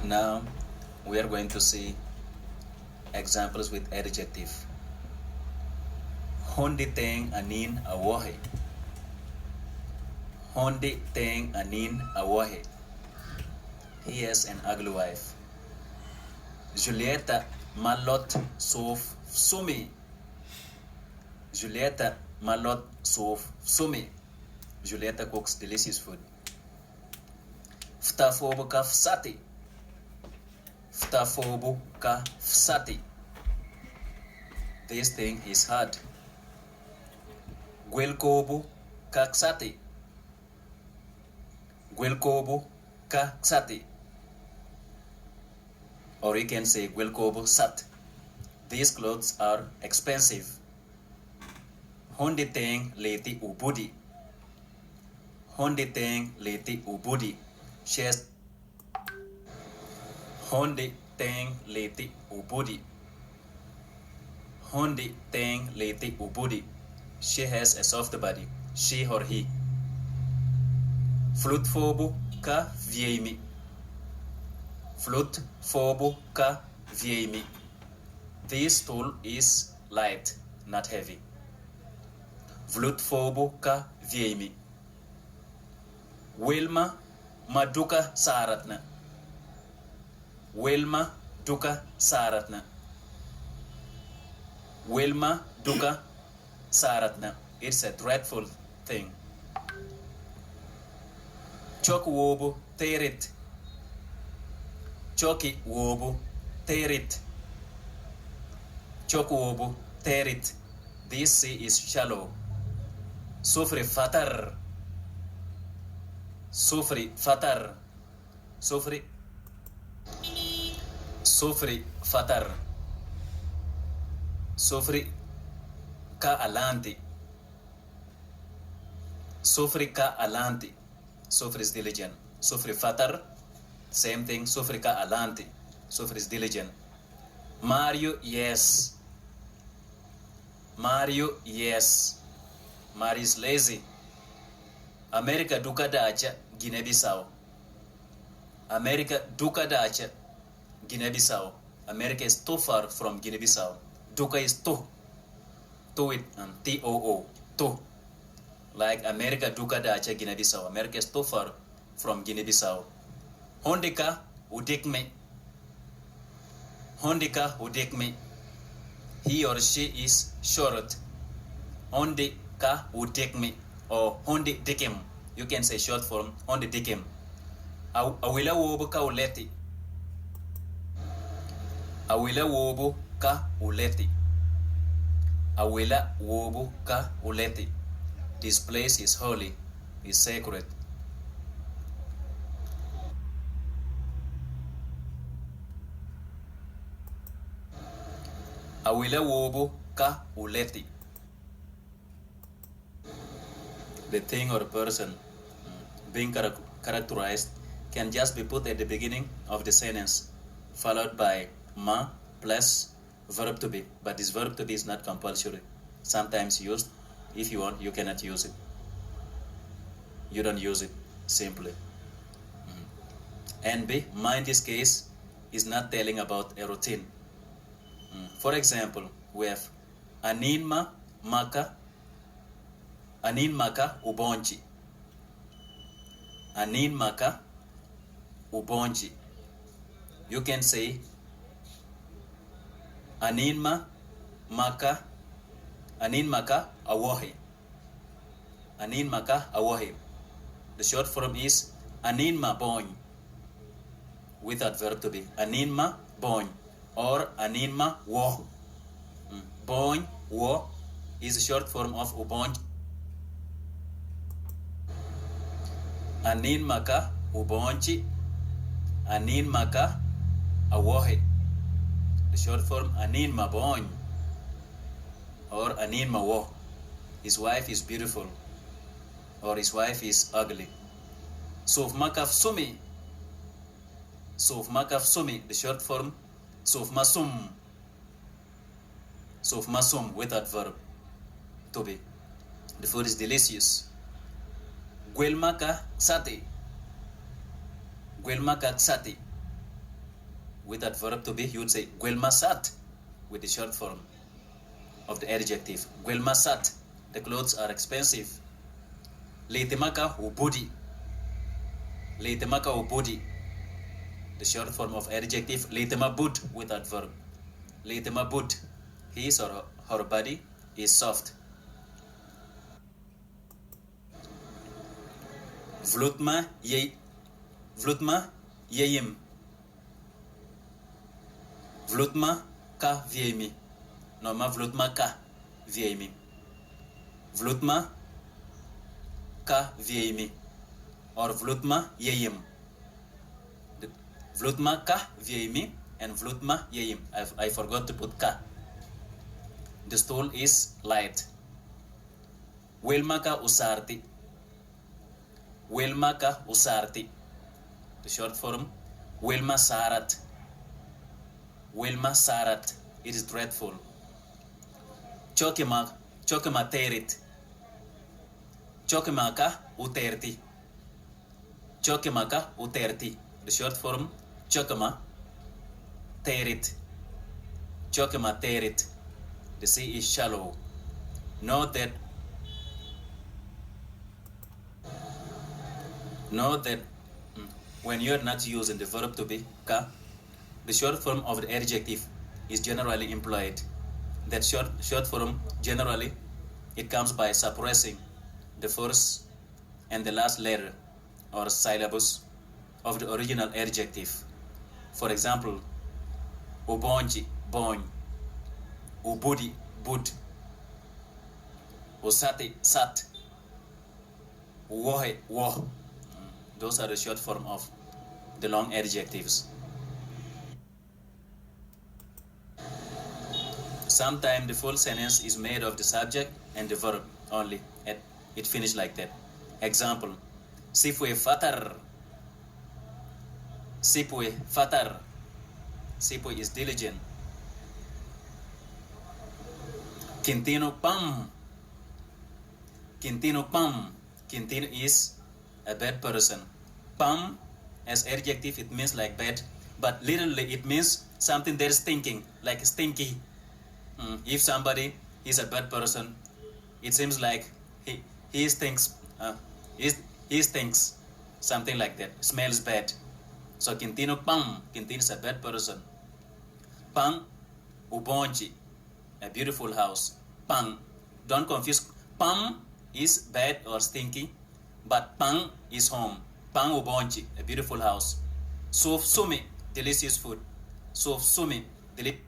Now we are going to see examples with adjective. Hondi teng anin awohe. Hondi teng anin awohe. He has an ugly wife. Julieta malot sof sumi. Julieta malot sof sumi. Julieta cooks delicious food. Ftafobo ka fsati. Ftafobo ka fsati. This thing is hard. Gwelkobo ka ksati. Gwelkobo ka ksati. Or you can say Gwelkobo sat. These clothes are expensive. Hondi teng leti ubudi. Hondi teng leti ubudi. Shares. Hondi teng leti ubudi. Hondi teng leti ubudi. She has a soft body. She or he. Flut fobu ka vieimi. Flut fobu ka vieimi. This tool is light, not heavy. Flut fobu ka vieimi. Wilma maduka saratna. Wilma duka saratna. Wilma duka saratna. It's a dreadful thing. Chok wobu terit. Choki wobu terit. Chok wobu terit. This sea is shallow. Sufri fatar. Sufri fatar. Sufri fatar. Sufri ka alanti. Sufri ka alanti. Sufri is diligent. Sufri fatar, same thing. Sufri ka alanti. Sufri is diligent. Mario, yes. Mario, yes. Mario is lazy. America duka dacha Guinea-Bissau. America duka dacha Guinea-Bissau. America is too far from Guinea-Bissau. Duka is too. To it and T-O-O. Too. Like America duka dacha Guinea-Bissau. America is too far from Guinea-Bissau. Hondika udikme. Hondika udikme. He or she is short. Hondika udikme. Or hondi dikim. You can say short form hondi dikim. Awila wobu ka uleti. Awila wobu ka uleti. Awila wobu ka uleti. This place is holy, is sacred. Awila wobu ka uleti. The thing or person being characterized can just be put at the beginning of the sentence, followed by ma plus verb to be. But this verb to be is not compulsory. Sometimes used. If you want, you cannot use it. You don't use it simply. And B, ma in this case is not telling about a routine. For example, we have anin maka ubonji. Anin maka ubonji. You can say anin maka awohe. Anin maka awohe. The short form is anin ma boñ without verb to be. Anin ma boñ or anin ma wo. Boñ wo is a short form of ubonj. Anin maka ubonji. Anin maka awohe. The short form anin ma boñ or anin ma wo. His wife is beautiful or his wife is ugly. Sof makaf sumi. Sof makaf sumi. The short form sof masum. Sof masum without verb to be. The food is delicious. Gwelmaka sati. Gwelmaka sati. with that verb to be, you would say Guelmasat with the short form of the adjective. Guelmasat, the clothes are expensive. Leitemaka ubudi. Leitemaka ubudi, the short form of adjective. Leitemabut with that verb. Leitemabut, his or her body is soft. Vlutma yeyim. Vlutma ka viemi. Norma vlutma ka viemi. Vlutma ka viemi. Or vlutma yeyim. Vlutma ka viemi and vlutma yeyim. I forgot to put ka. The stool is light. Wilma ka usarti. Wilma ka usarti. The short form, Wilma sarat. Wilma sarat. It is dreadful. Chokima terit. Chokima ka uterti. Chokima ka uterti. The short form, chokima terit. Chokima terit. The sea is shallow. Note that when you are not using the verb to be ka, the short form of the adjective is generally employed. That short form generally it comes by suppressing the first and the last letter or syllabus of the original adjective. For example, ubonji, bony, ubudi, bud, usati, sat, wohe, woh. Those are the short form of the long adjectives. Sometimes the full sentence is made of the subject and the verb only. It finishes like that. Example, sifwe fatar. Sipwe fatar. Sipwe is diligent. Quintino pam. Quintino pam. Quintino is a bad person. Pam as adjective it means like bad, but literally it means something that is stinking, like stinky. If somebody is a bad person, it seems like he stinks. He stinks, something like that. Smells bad. So Quintino pam. Quintino is a bad person. Pang ubonji, a beautiful house. Pang, don't confuse. Pam is bad or stinky, but pang is home. Pang ubonji, a beautiful house. Sof sumi, delicious food. Sof sumi, delicious.